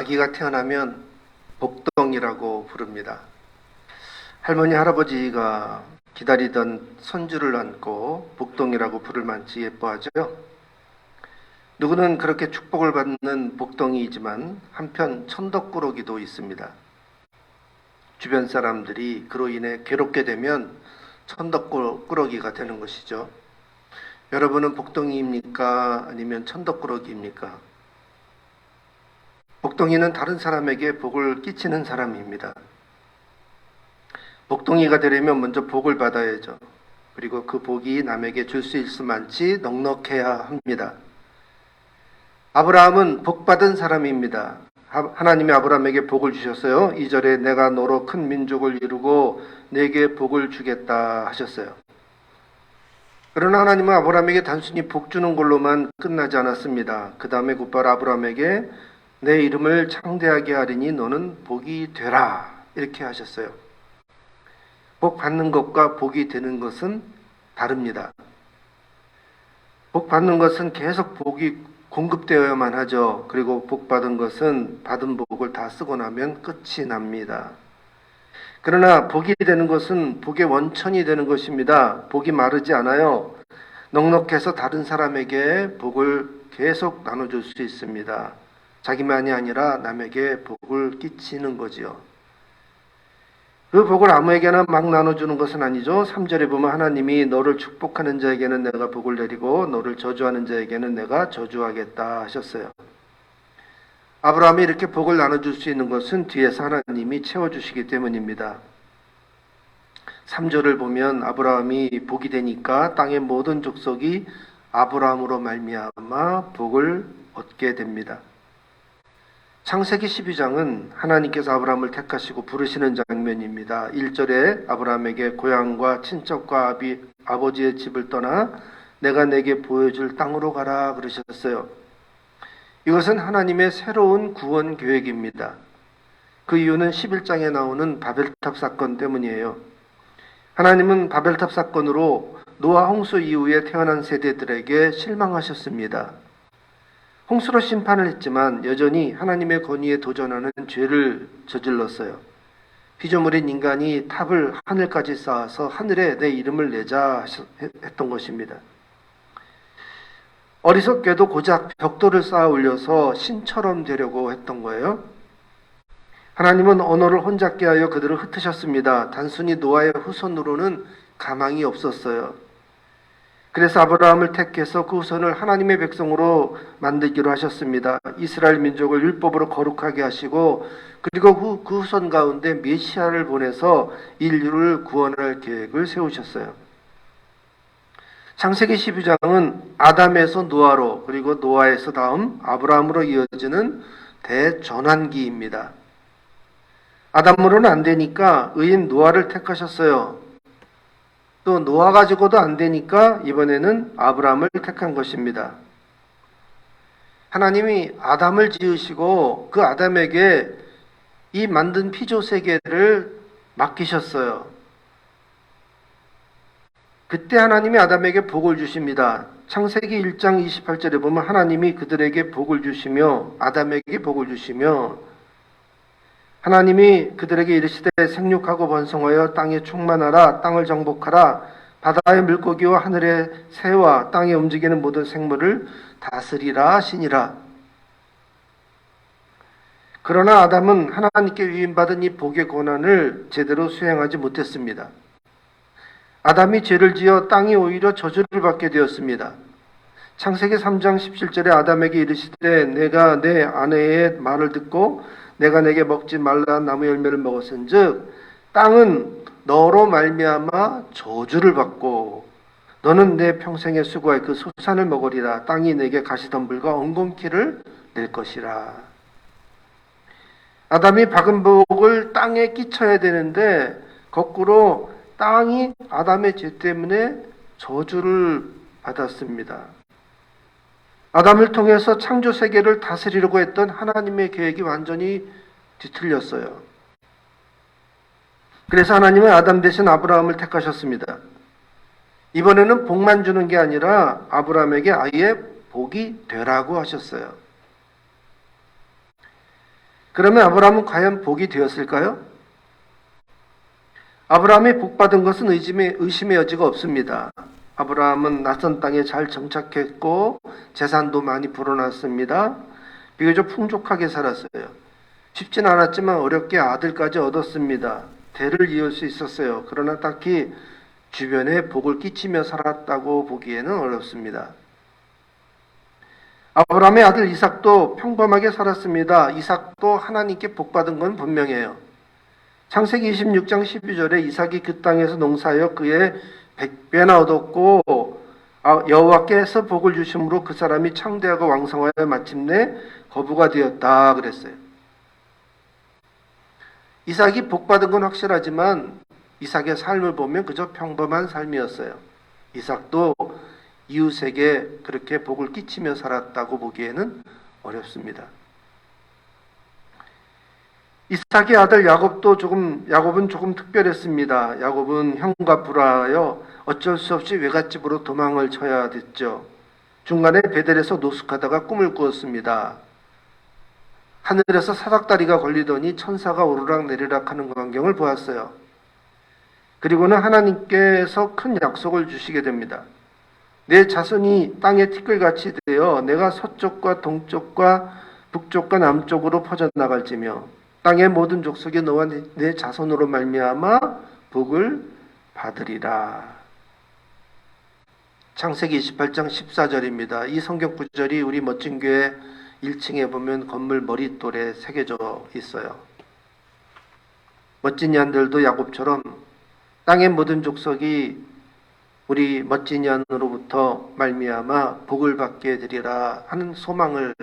아기가 태어나면 복덩이라고 부릅니다. 할머니, 할아버지가 기다리던 손주를 안고 복덩이라고 부를 만치 예뻐하죠. 누구는 그렇게 축복을 받는 복덩이이지만 한편 천덕꾸러기도 있습니다. 주변 사람들이 그로 인해 괴롭게 되면 천덕꾸러기가 되는 것이죠. 여러분은 복덩이입니까? 아니면 천덕꾸러기입니까? 복덩이는 다른 사람에게 복을 끼치는 사람입니다. 복덩이가 되려면 먼저 복을 받아야죠. 그리고 그 복이 남에게 줄 수 있을 만치 넉넉해야 합니다. 아브라함은 복받은 사람입니다. 하나님이 아브라함에게 복을 주셨어요. 2절에 내가 너로 큰 민족을 이루고 내게 복을 주겠다 하셨어요. 그러나 하나님은 아브라함에게 단순히 복 주는 걸로만 끝나지 않았습니다. 그 다음에 곧바로 아브라함에게 내 이름을 창대하게 하리니 너는 복이 되라 이렇게 하셨어요. 복 받는 것과 복이 되는 것은 다릅니다. 복 받는 것은 계속 복이 공급되어야만 하죠. 그리고 복 받은 것은 받은 복을 다 쓰고 나면 끝이 납니다. 그러나 복이 되는 것은 복의 원천이 되는 것입니다. 복이 마르지 않아요. 넉넉해서 다른 사람에게 복을 계속 나눠줄 수 있습니다. 자기만이 아니라 남에게 복을 끼치는 거지요. 그 복을 아무에게나 막 나눠주는 것은 아니죠. 3절에 보면 하나님이 너를 축복하는 자에게는 내가 복을 내리고 너를 저주하는 자에게는 내가 저주하겠다 하셨어요. 아브라함이 이렇게 복을 나눠줄 수 있는 것은 뒤에서 하나님이 채워주시기 때문입니다. 3절을 보면 아브라함이 복이 되니까 땅의 모든 족속이 아브라함으로 말미암아 복을 얻게 됩니다. 창세기 12장은 하나님께서 아브라함을 택하시고 부르시는 장면입니다. 1절에 아브라함에게 고향과 친척과 아버지의 집을 떠나 내가 내게 보여줄 땅으로 가라 그러셨어요. 이것은 하나님의 새로운 구원 계획입니다. 그 이유는 11장에 나오는 바벨탑 사건 때문이에요. 하나님은 바벨탑 사건으로 노아 홍수 이후에 태어난 세대들에게 실망하셨습니다. 홍수로 심판을 했지만 여전히 하나님의 권위에 도전하는 죄를 저질렀어요. 피조물인 인간이 탑을 하늘까지 쌓아서 하늘에 내 이름을 내자 했던 것입니다. 어리석게도 고작 벽돌을 쌓아 올려서 신처럼 되려고 했던 거예요. 하나님은 언어를 혼잡게 하여 그들을 흩으셨습니다. 단순히 노아의 후손으로는 가망이 없었어요. 그래서 아브라함을 택해서 그 후손을 하나님의 백성으로 만들기로 하셨습니다. 이스라엘 민족을 율법으로 거룩하게 하시고 그리고 그 후손 가운데 메시아를 보내서 인류를 구원할 계획을 세우셨어요. 창세기 12장은 아담에서 노아로 그리고 노아에서 다음 아브라함으로 이어지는 대전환기입니다. 아담으로는 안 되니까 의인 노아를 택하셨어요. 또 노아 가지고도 안 되니까 이번에는 아브라함을 택한 것입니다. 하나님이 아담을 지으시고 그 아담에게 이 만든 피조 세계를 맡기셨어요. 그때 하나님이 아담에게 복을 주십니다. 창세기 1장 28절에 보면 하나님이 그들에게 복을 주시며 아담에게 복을 주시며 하나님이 그들에게 이르시되 생육하고 번성하여 땅에 충만하라 땅을 정복하라 바다의 물고기와 하늘의 새와 땅에 움직이는 모든 생물을 다스리라 하시니라. 그러나 아담은 하나님께 위임받은 이 복의 권한을 제대로 수행하지 못했습니다. 아담이 죄를 지어 땅이 오히려 저주를 받게 되었습니다. 창세기 3장 17절에 아담에게 이르시되 내가 내 아내의 말을 듣고 내가 내게 먹지 말라 나무 열매를 먹었은즉 땅은 너로 말미암아 저주를 받고 너는 내 평생의 수고의 그 소산을 먹으리라. 땅이 내게 가시덤불과 엉겅퀴를 낼 것이라. 아담이 박은 복을 땅에 끼쳐야 되는데 거꾸로 땅이 아담의 죄 때문에 저주를 받았습니다. 아담을 통해서 창조 세계를 다스리려고 했던 하나님의 계획이 완전히 뒤틀렸어요. 그래서 하나님은 아담 대신 아브라함을 택하셨습니다. 이번에는 복만 주는 게 아니라 아브라함에게 아예 복이 되라고 하셨어요. 그러면 아브라함은 과연 복이 되었을까요? 아브라함이 복받은 것은 의심의 여지가 없습니다. 아브라함은 낯선 땅에 잘 정착했고 재산도 많이 불어났습니다. 비교적 풍족하게 살았어요. 쉽진 않았지만 어렵게 아들까지 얻었습니다. 대를 이을 수 있었어요. 그러나 딱히 주변에 복을 끼치며 살았다고 보기에는 어렵습니다. 아브라함의 아들 이삭도 평범하게 살았습니다. 이삭도 하나님께 복받은 건 분명해요. 창세기 26장 12절에 이삭이 그 땅에서 농사하여 그의 100배나 얻었고 여호와께서 복을 주심으로 그 사람이 창대하고 왕성하여 마침내 거부가 되었다 그랬어요. 이삭이 복받은 건 확실하지만 이삭의 삶을 보면 그저 평범한 삶이었어요. 이삭도 이웃에게 그렇게 복을 끼치며 살았다고 보기에는 어렵습니다. 이삭의 아들 야곱은 조금 특별했습니다. 야곱은 형과 불화하여 어쩔 수 없이 외갓집으로 도망을 쳐야 됐죠. 중간에 베델에서 노숙하다가 꿈을 꾸었습니다. 하늘에서 사닥다리가 걸리더니 천사가 오르락 내리락 하는 광경을 보았어요. 그리고는 하나님께서 큰 약속을 주시게 됩니다. 내 자손이 땅의 티끌같이 되어 내가 서쪽과 동쪽과 북쪽과 남쪽으로 퍼져나갈지며 땅의 모든 족속이 너와 내 자손으로 말미암아 복을 받으리라. 창세기 28장 14절입니다. 이 성경 구절이 우리 멋진 교회 1층에 보면 건물 머릿돌에 새겨져 있어요. 멋진 양들도 야곱처럼 땅의 모든 족속이 우리 멋진 양으로부터 말미암아 복을 받게 되리라 하는 소망을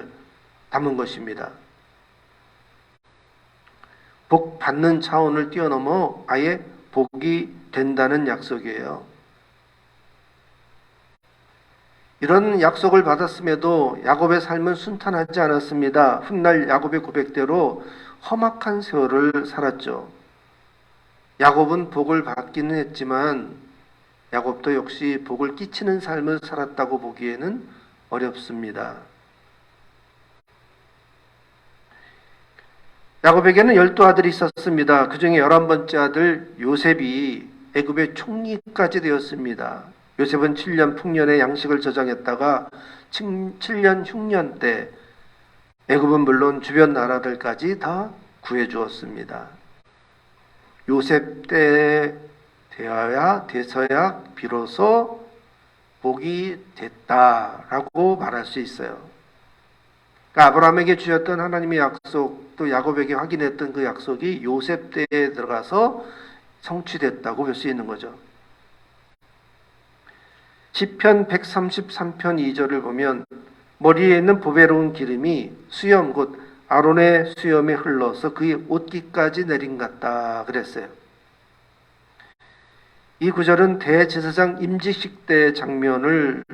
담은 것입니다. 복 받는 차원을 뛰어넘어 아예 복이 된다는 약속이에요. 이런 약속을 받았음에도 야곱의 삶은 순탄하지 않았습니다. 훗날 야곱의 고백대로 험악한 세월을 살았죠. 야곱은 복을 받기는 했지만 야곱도 역시 복을 끼치는 삶을 살았다고 보기에는 어렵습니다. 야곱에게는 12아들이 있었습니다. 그 중에 11번째 아들 요셉이 애굽의 총리까지 되었습니다. 요셉은 7년 풍년의 양식을 저장했다가 7년 흉년 때 애굽은 물론 주변 나라들까지 다 구해주었습니다. 요셉 때에 돼서야 비로소 복이 됐다라고 말할 수 있어요. 그러니까 아브라함에게 주셨던 하나님의 약속, 또 야곱에게 확인했던 그 약속이 요셉 때에 들어가서 성취됐다고 볼 수 있는 거죠. 시편 133편 2절을 보면 머리에 있는 보배로운 기름이 수염 곧 아론의 수염에 흘러서 그의 옷깃까지 내린 같다 그랬어요. 이 구절은 대제사장 임직식 때 장면을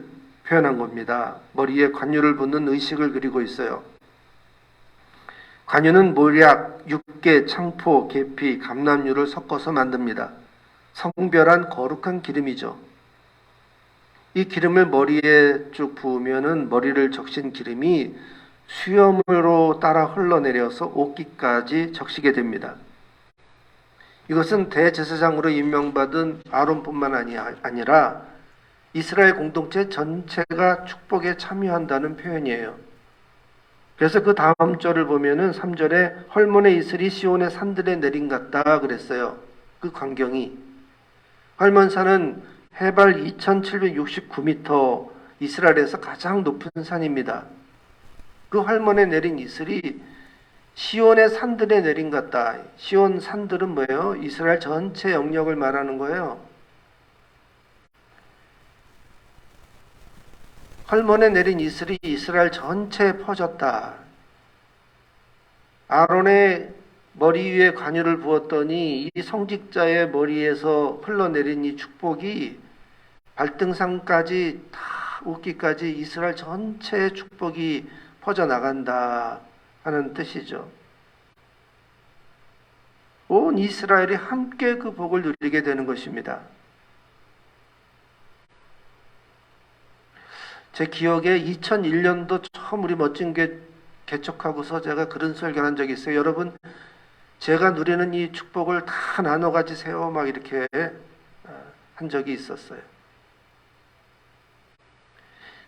표현한 겁니다. 머리에 관유를 붓는 의식을 그리고 있어요. 관유는 모략, 육개, 창포, 계피, 감람유를 섞어서 만듭니다. 성별한 거룩한 기름이죠. 이 기름을 머리에 쭉 부으면은 머리를 적신 기름이 수염으로 따라 흘러내려서 옷깃까지 적시게 됩니다. 이것은 대제사장으로 임명받은 아론뿐만 아니라 이스라엘 공동체 전체가 축복에 참여한다는 표현이에요. 그래서 그 다음 절을 보면은 3절에 헐몬의 이슬이 시온의 산들에 내린 같다 그랬어요. 그 광경이. 헐몬산은 해발 2769m, 이스라엘에서 가장 높은 산입니다. 그 헐몬에 내린 이슬이 시온의 산들에 내린 같다. 시온 산들은 뭐예요? 이스라엘 전체 영역을 말하는 거예요. 헐몬에 내린 이슬이 이스라엘 전체에 퍼졌다. 아론의 머리 위에 관유를 부었더니 이 성직자의 머리에서 흘러내린 이 축복이 발등상까지 다 옷깃까지 이스라엘 전체의 축복이 퍼져나간다 하는 뜻이죠. 온 이스라엘이 함께 그 복을 누리게 되는 것입니다. 제 기억에 2001년도 처음 우리 멋진 게 개척하고서 제가 그런 설교를 한 적이 있어요. 여러분, 제가 누리는 이 축복을 다 나눠 가지세요. 막 이렇게 한 적이 있었어요.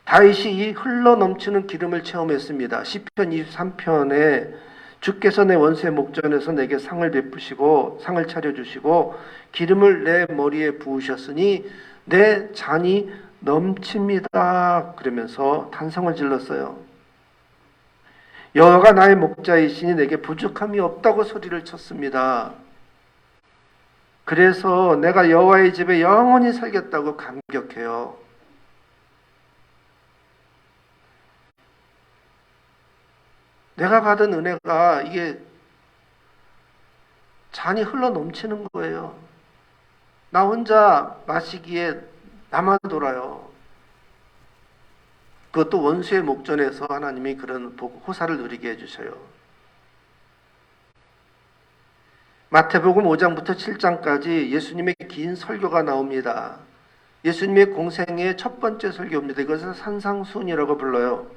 다윗이 이 흘러 넘치는 기름을 체험했습니다. 시편 23편에 주께서 내 원수의 목전에서 내게 상을 베푸시고 상을 차려주시고 기름을 내 머리에 부으셨으니 내 잔이 넘칩니다. 그러면서 탄성을 질렀어요. 여호와가 나의 목자이시니 내게 부족함이 없다고 소리를 쳤습니다. 그래서 내가 여호와의 집에 영원히 살겠다고 감격해요. 내가 받은 은혜가 이게 잔이 흘러 넘치는 거예요. 나 혼자 마시기에 나만 돌아요. 그것도 원수의 목전에서 하나님이 그런 호사를 누리게 해주셔요. 마태복음 5장부터 7장까지 예수님의 긴 설교가 나옵니다. 예수님의 공생의 첫 번째 설교입니다. 이것을 산상수훈이라고 불러요.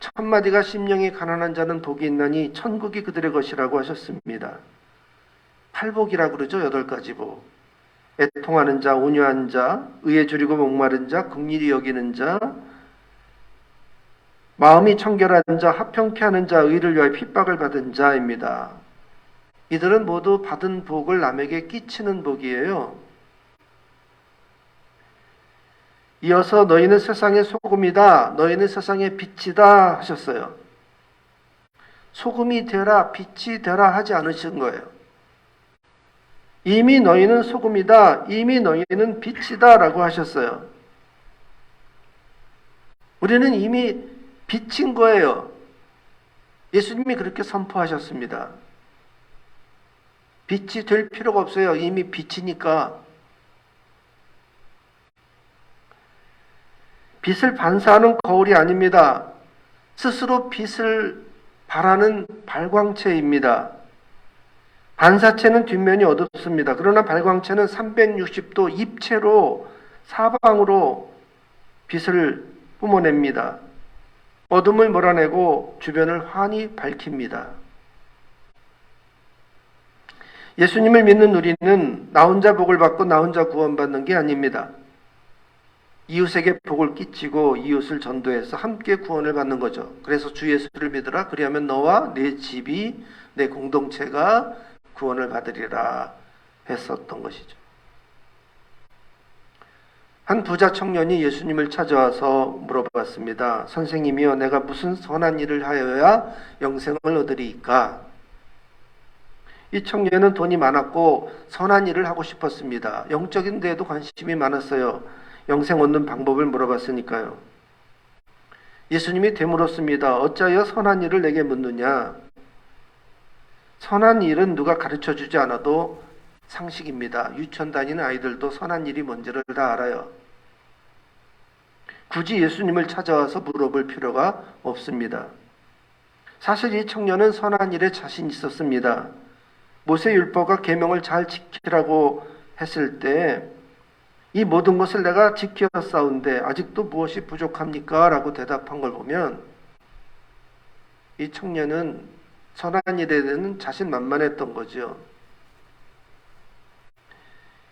첫 마디가 심령이 가난한 자는 복이 있나니 천국이 그들의 것이라고 하셨습니다. 팔복이라고 그러죠. 8가지 복. 애통하는 자, 온유한 자, 의에 줄이고 목마른 자, 긍휼히 여기는 자, 마음이 청결한 자, 합평케 하는 자, 의를 위하여 핍박을 받은 자입니다. 이들은 모두 받은 복을 남에게 끼치는 복이에요. 이어서 너희는 세상의 소금이다, 너희는 세상의 빛이다 하셨어요. 소금이 되라, 빛이 되라 하지 않으신 거예요. 이미 너희는 소금이다, 이미 너희는 빛이다 라고 하셨어요. 우리는 이미 빛인 거예요. 예수님이 그렇게 선포하셨습니다. 빛이 될 필요가 없어요. 이미 빛이니까. 빛을 반사하는 거울이 아닙니다. 스스로 빛을 발하는 발광체입니다. 반사체는 뒷면이 어둡습니다. 그러나 발광체는 360도 입체로 사방으로 빛을 뿜어냅니다. 어둠을 몰아내고 주변을 환히 밝힙니다. 예수님을 믿는 우리는 나 혼자 복을 받고 나 혼자 구원받는 게 아닙니다. 이웃에게 복을 끼치고 이웃을 전도해서 함께 구원을 받는 거죠. 그래서 주 예수를 믿으라. 그리하면 너와 내 집이, 내 공동체가 구원을 받으리라 했었던 것이죠. 한 부자 청년이 예수님을 찾아와서 물어봤습니다. 선생님이여, 내가 무슨 선한 일을 하여야 영생을 얻으리이까? 이 청년은 돈이 많았고 선한 일을 하고 싶었습니다. 영적인 데에도 관심이 많았어요. 영생 얻는 방법을 물어봤으니까요. 예수님이 되물었습니다. 어찌하여 선한 일을 내게 묻느냐? 선한 일은 누가 가르쳐 주지 않아도 상식입니다. 유치원 다니는 아이들도 선한 일이 뭔지를 다 알아요. 굳이 예수님을 찾아와서 물어볼 필요가 없습니다. 사실 이 청년은 선한 일에 자신 있었습니다. 모세율법과 계명을 잘 지키라고 했을 때 이 모든 것을 내가 지켰사온데 아직도 무엇이 부족합니까? 라고 대답한 걸 보면 이 청년은 선한 일에 대한 자신만만했던 거죠.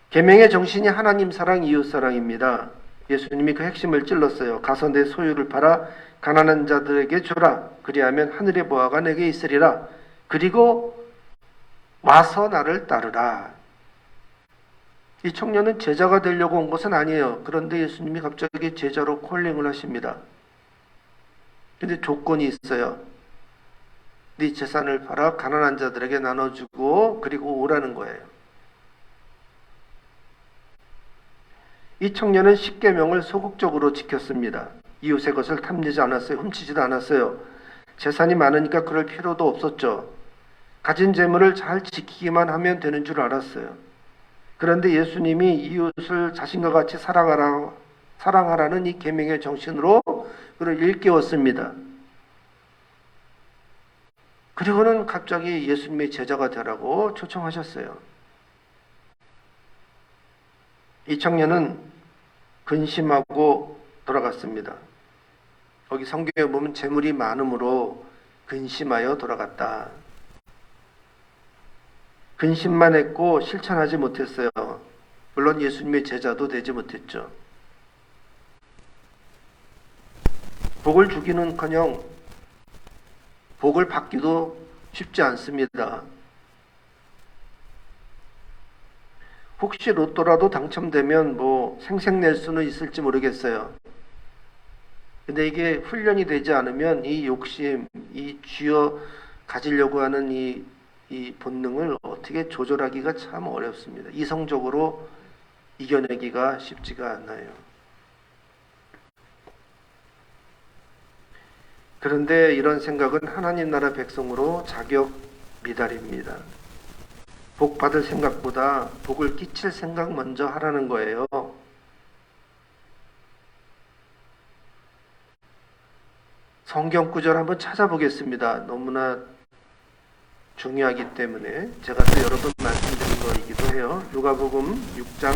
계명의 정신이 하나님 사랑, 이웃 사랑입니다. 예수님이 그 핵심을 찔렀어요. 가서 내 소유를 팔아 가난한 자들에게 주라. 그리하면 하늘의 보화가 내게 있으리라. 그리고 와서 나를 따르라. 이 청년은 제자가 되려고 온 것은 아니에요. 그런데 예수님이 갑자기 제자로 콜링을 하십니다. 근데 조건이 있어요. 네 재산을 팔아 가난한 자들에게 나눠주고 그리고 오라는 거예요. 이 청년은 십계명을 소극적으로 지켰습니다. 이웃의 것을 탐내지 않았어요. 훔치지도 않았어요. 재산이 많으니까 그럴 필요도 없었죠. 가진 재물을 잘 지키기만 하면 되는 줄 알았어요. 그런데 예수님이 이웃을 자신과 같이 사랑하라는 이 계명의 정신으로 그를 일깨웠습니다. 그리고는 갑자기 예수님의 제자가 되라고 초청하셨어요. 이 청년은 근심하고 돌아갔습니다. 거기 성경에 보면 재물이 많음으로 근심하여 돌아갔다. 근심만 했고 실천하지 못했어요. 물론 예수님의 제자도 되지 못했죠. 복을 주기는커녕 복을 받기도 쉽지 않습니다. 혹시 로또라도 당첨되면 생색낼 수는 있을지 모르겠어요. 근데 이게 훈련이 되지 않으면 이 욕심, 이 쥐어 가지려고 하는 이 본능을 어떻게 조절하기가 참 어렵습니다. 이성적으로 이겨내기가 쉽지가 않아요. 그런데 이런 생각은 하나님 나라 백성으로 자격 미달입니다. 복 받을 생각보다 복을 끼칠 생각 먼저 하라는 거예요. 성경 구절 한번 찾아보겠습니다. 너무나 중요하기 때문에 제가 또 여러 번 말씀드린 거이기도 해요. 누가복음 6장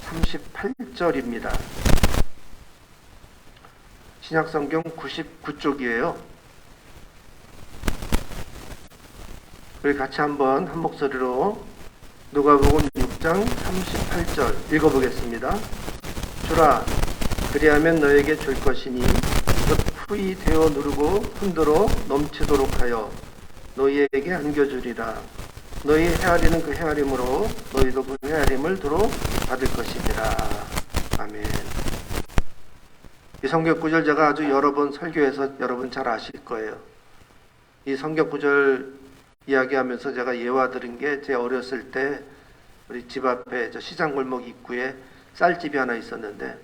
38절입니다. 신약성경 99쪽이에요. 우리 같이 한번 한 목소리로 누가복음 6장 38절 읽어보겠습니다. 주라, 그리하면 너에게 줄 것이니 곧 후히 되어 누르고 흔들어 넘치도록 하여 너희에게 안겨주리라. 너희 헤아리는 그 헤아림으로 너희도 그 헤아림을 두루 받을 것이니라. 아멘. 이 성경 구절 제가 아주 여러 번 설교해서 여러분 잘 아실 거예요. 이 성경 구절 이야기하면서 제가 예화 들은 게 제 어렸을 때 우리 집 앞에 저 시장 골목 입구에 쌀집이 하나 있었는데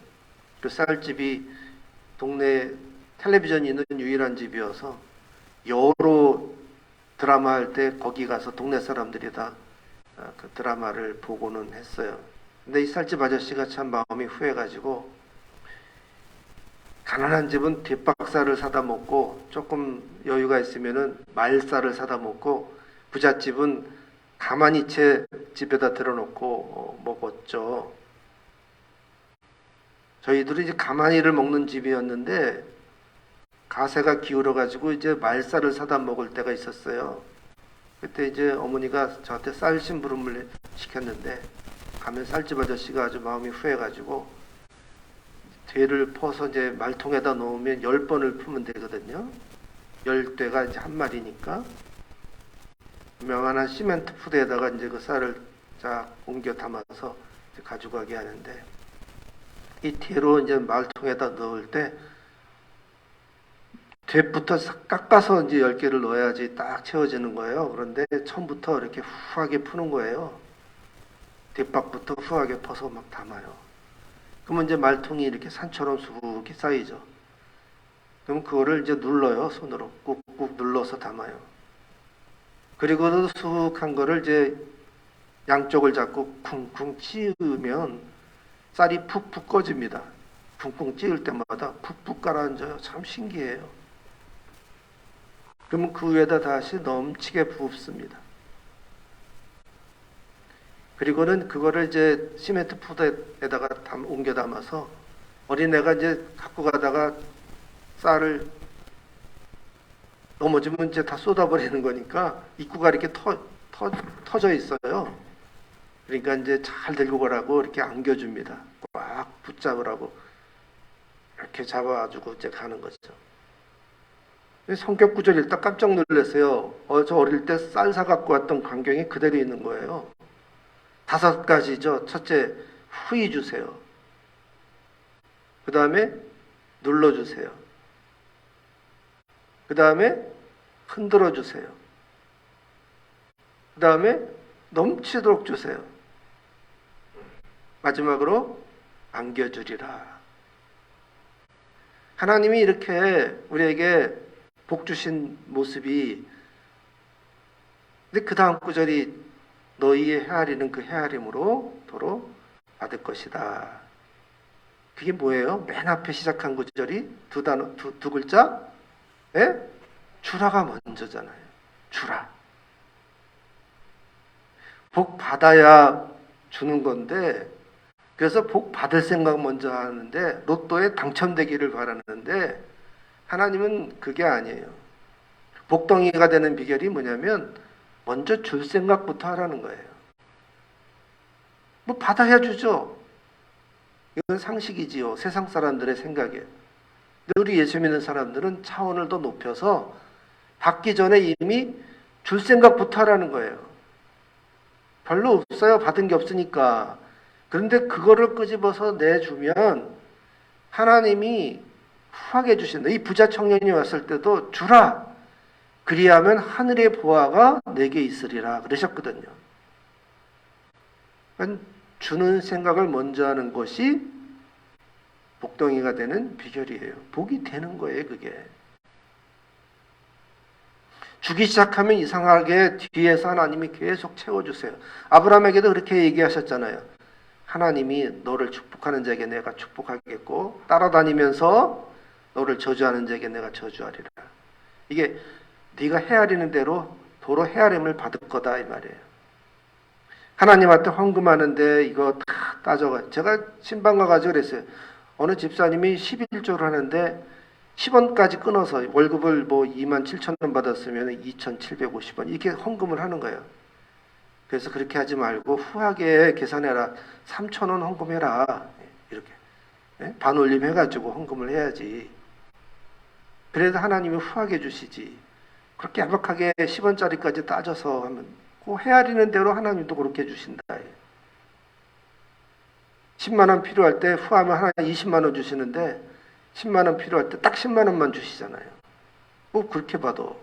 그 쌀집이 동네 텔레비전이 있는 유일한 집이어서 여러 드라마 할 때 거기 가서 동네 사람들이 다 그 드라마를 보고는 했어요. 근데 이 쌀집 아저씨가 참 마음이 후해가지고 가난한 집은 뒷박살을 사다 먹고 조금 여유가 있으면은 말살을 사다 먹고 부잣집은 가만히 채 집에다 들어놓고 먹었죠. 저희들이 이제 가만히를 먹는 집이었는데 가세가 기울어가지고 이제 말살을 사다 먹을 때가 있었어요. 그때 이제 어머니가 저한테 쌀 심부름을 시켰는데 가면 쌀집 아저씨가 아주 마음이 후해가지고 되를 퍼서 이제 말통에다 넣으면 10번을 풀면 되거든요. 10대가 이제 한 마리니까 명안한 시멘트 푸대에다가 이제 그 쌀을 쫙 옮겨 담아서 이제 가져가게 하는데 이 대로 이제 말통에다 넣을 때 대부터 깎아서 이제 10개를 넣어야지 딱 채워지는 거예요. 그런데 처음부터 이렇게 후하게 푸는 거예요. 뒷박부터 후하게 퍼서 막 담아요. 그러면 이제 말통이 이렇게 산처럼 수북이 쌓이죠. 그럼 그거를 이제 눌러요. 손으로 꾹꾹 눌러서 담아요. 그리고 수북한 거를 이제 양쪽을 잡고 쿵쿵 찌으면 쌀이 푹푹 꺼집니다. 쿵쿵 찌을 때마다 푹푹 가라앉아요. 참 신기해요. 그러면 그 위에다 다시 넘치게 붓습니다. 그리고는 그거를 이제 시멘트 푸드에다가 옮겨 담아서 어린애가 이제 갖고 가다가 쌀을 넘어지면 이제 다 쏟아버리는 거니까 입구가 이렇게 터져 있어요. 그러니까 이제 잘 들고 가라고 이렇게 안겨줍니다. 꽉 붙잡으라고 이렇게 잡아주고 이제 가는 거죠. 성격 구절 읽다 깜짝 놀랐어요. 저 어릴 때 쌀 사갖고 왔던 광경이 그대로 있는 거예요. 5가지죠. 첫째, 후히 주세요. 그 다음에 눌러주세요. 그 다음에 흔들어 주세요. 그 다음에 넘치도록 주세요. 마지막으로 안겨주리라. 하나님이 이렇게 우리에게 복 주신 모습이, 근데 그 다음 구절이 너희의 헤아리는 그 헤아림으로 도로 받을 것이다. 그게 뭐예요? 맨 앞에 시작한 구절이 두 글자? 예? 주라가 먼저잖아요. 주라. 복 받아야 주는 건데, 그래서 복 받을 생각 먼저 하는데, 로또에 당첨되기를 바라는데, 하나님은 그게 아니에요. 복덩이가 되는 비결이 뭐냐면 먼저 줄 생각부터 하라는 거예요. 뭐 받아야 주죠. 이건 상식이지요. 세상 사람들의 생각에. 근데 우리 예수 믿는 사람들은 차원을 더 높여서 받기 전에 이미 줄 생각부터 하라는 거예요. 별로 없어요. 받은 게 없으니까. 그런데 그거를 끄집어서 내주면 하나님이 후하게 주신다. 이 부자 청년이 왔을 때도 주라. 그리하면 하늘의 보화가 내게 있으리라 그러셨거든요. 그러니까 주는 생각을 먼저 하는 것이 복덩이가 되는 비결이에요. 복이 되는 거예요, 그게. 주기 시작하면 이상하게 뒤에서 하나님이 계속 채워주세요. 아브라함에게도 그렇게 얘기하셨잖아요. 하나님이 너를 축복하는 자에게 내가 축복하겠고 따라다니면서 너를 저주하는 자에게 내가 저주하리라. 이게 네가 헤아리는 대로 도로 헤아림을 받을 거다 이 말이에요. 하나님한테 헌금하는데 이거 다 따져가. 제가 신방 가가지고 그랬어요. 어느 집사님이 11조를 하는데 10원까지 끊어서 월급을 뭐 27,000원 받았으면 2,750원 이렇게 헌금을 하는 거예요. 그래서 그렇게 하지 말고 후하게 계산해라. 3,000원 헌금해라. 이렇게 반올림 해가지고 헌금을 해야지. 그래도 하나님이 후하게 주시지. 그렇게 야박하게 10원짜리까지 따져서 하면 그 헤아리는 대로 하나님도 그렇게 해주신다. 10만 원 필요할 때 후하면 하나 20만 원 주시는데 10만 원 필요할 때 딱 10만 원만 주시잖아요. 꼭 그렇게 봐도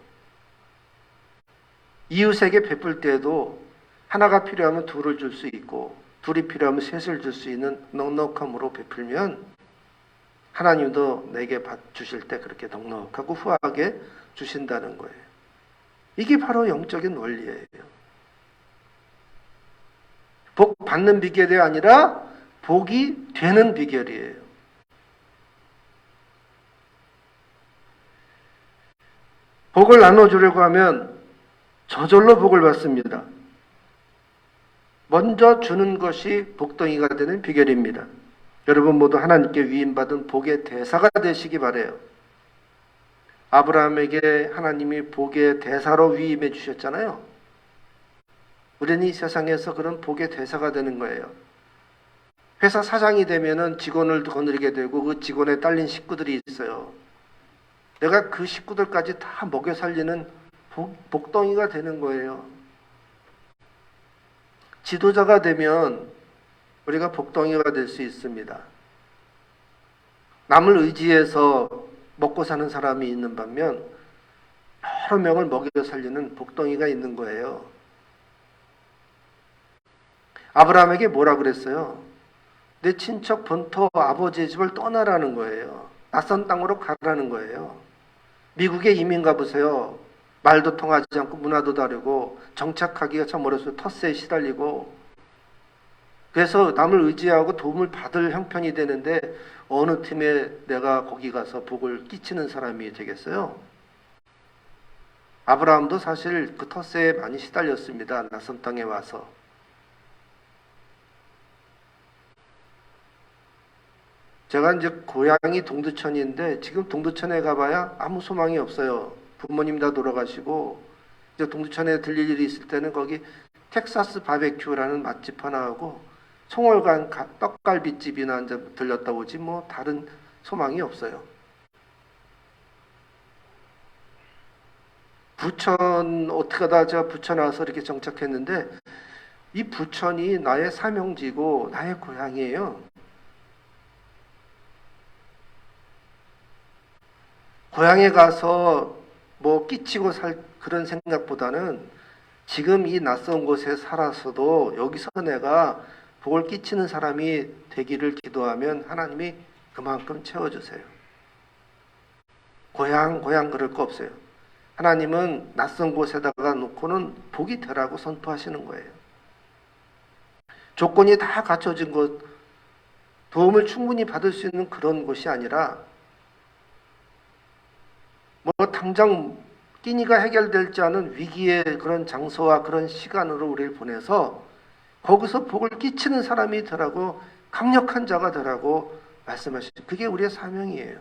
이웃에게 베풀 때에도 하나가 필요하면 둘을 줄 수 있고 둘이 필요하면 셋을 줄 수 있는 넉넉함으로 베풀면 하나님도 내게 주실 때 그렇게 넉넉하고 후하게 주신다는 거예요. 이게 바로 영적인 원리예요. 복 받는 비결이 아니라 복이 되는 비결이에요. 복을 나눠주려고 하면 저절로 복을 받습니다. 먼저 주는 것이 복덩이가 되는 비결입니다. 여러분 모두 하나님께 위임받은 복의 대사가 되시기 바라요. 아브라함에게 하나님이 복의 대사로 위임해 주셨잖아요. 우리는 이 세상에서 그런 복의 대사가 되는 거예요. 회사 사장이 되면은 직원을 거느리게 되고 그 직원에 딸린 식구들이 있어요. 내가 그 식구들까지 다 먹여 살리는 복덩이가 되는 거예요. 지도자가 되면 우리가 복덩이가 될 수 있습니다. 남을 의지해서 먹고 사는 사람이 있는 반면 여러 명을 먹여 살리는 복덩이가 있는 거예요. 아브라함에게 뭐라 그랬어요? 내 친척 본토 아버지의 집을 떠나라는 거예요. 낯선 땅으로 가라는 거예요. 미국에 이민 가보세요. 말도 통하지 않고 문화도 다르고 정착하기가 참 어려서 텃세에 시달리고 그래서 남을 의지하고 도움을 받을 형편이 되는데 어느 틈에 내가 거기 가서 복을 끼치는 사람이 되겠어요? 아브라함도 사실 그 텃세에 많이 시달렸습니다. 낯선 땅에 와서. 제가 이제 고향이 동두천인데 지금 동두천에 가봐야 아무 소망이 없어요. 부모님 다 돌아가시고 이제 동두천에 들릴 일이 있을 때는 거기 텍사스 바베큐라는 맛집 하나 하고 송월관 떡갈비집이나 이제 들렸다 오지 뭐 다른 소망이 없어요. 부천 어떻게 하다 제가 부천 와서 이렇게 정착했는데 이 부천이 나의 사명지고 나의 고향이에요. 고향에 가서 뭐 끼치고 살 그런 생각보다는 지금 이 낯선 곳에 살아서도 여기서 내가 복을 끼치는 사람이 되기를 기도하면 하나님이 그만큼 채워주세요. 고향 그럴 거 없어요. 하나님은 낯선 곳에다가 놓고는 복이 되라고 선포하시는 거예요. 조건이 다 갖춰진 곳, 도움을 충분히 받을 수 있는 그런 곳이 아니라 뭐 당장 끼니가 해결될지 않은 위기의 그런 장소와 그런 시간으로 우리를 보내서 거기서 복을 끼치는 사람이 되라고 강력한 자가 되라고 말씀하시죠. 그게 우리의 사명이에요.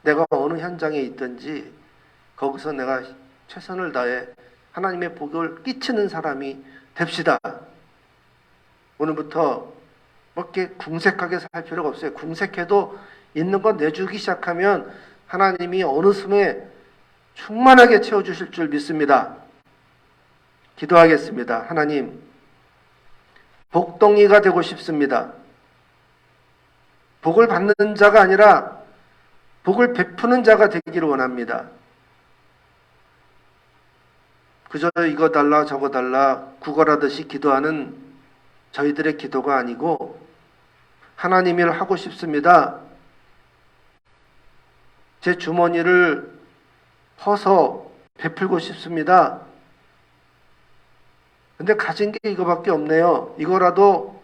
내가 어느 현장에 있든지 거기서 내가 최선을 다해 하나님의 복을 끼치는 사람이 됩시다. 오늘부터 뭐 이렇게 궁색하게 살 필요가 없어요. 궁색해도 있는 거 내주기 시작하면 하나님이 어느 숨에 충만하게 채워주실 줄 믿습니다. 기도하겠습니다. 하나님, 복덩이가 되고 싶습니다. 복을 받는 자가 아니라 복을 베푸는 자가 되기를 원합니다. 그저 이거 달라 저거 달라 구걸하듯이 기도하는 저희들의 기도가 아니고 하나님 일 하고 싶습니다. 제 주머니를 퍼서 베풀고 싶습니다. 근데 가진 게 이거밖에 없네요. 이거라도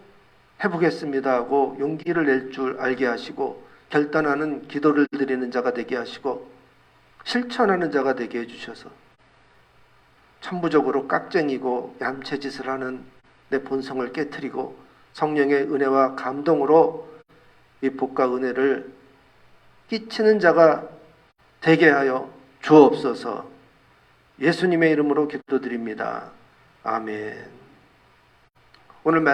해보겠습니다 하고 용기를 낼 줄 알게 하시고 결단하는 기도를 드리는 자가 되게 하시고 실천하는 자가 되게 해주셔서 천부적으로 깍쟁이고 얌체짓을 하는 내 본성을 깨트리고 성령의 은혜와 감동으로 이 복과 은혜를 끼치는 자가 되게 하여 주옵소서. 예수님의 이름으로 기도드립니다. 아멘. 오늘 말씀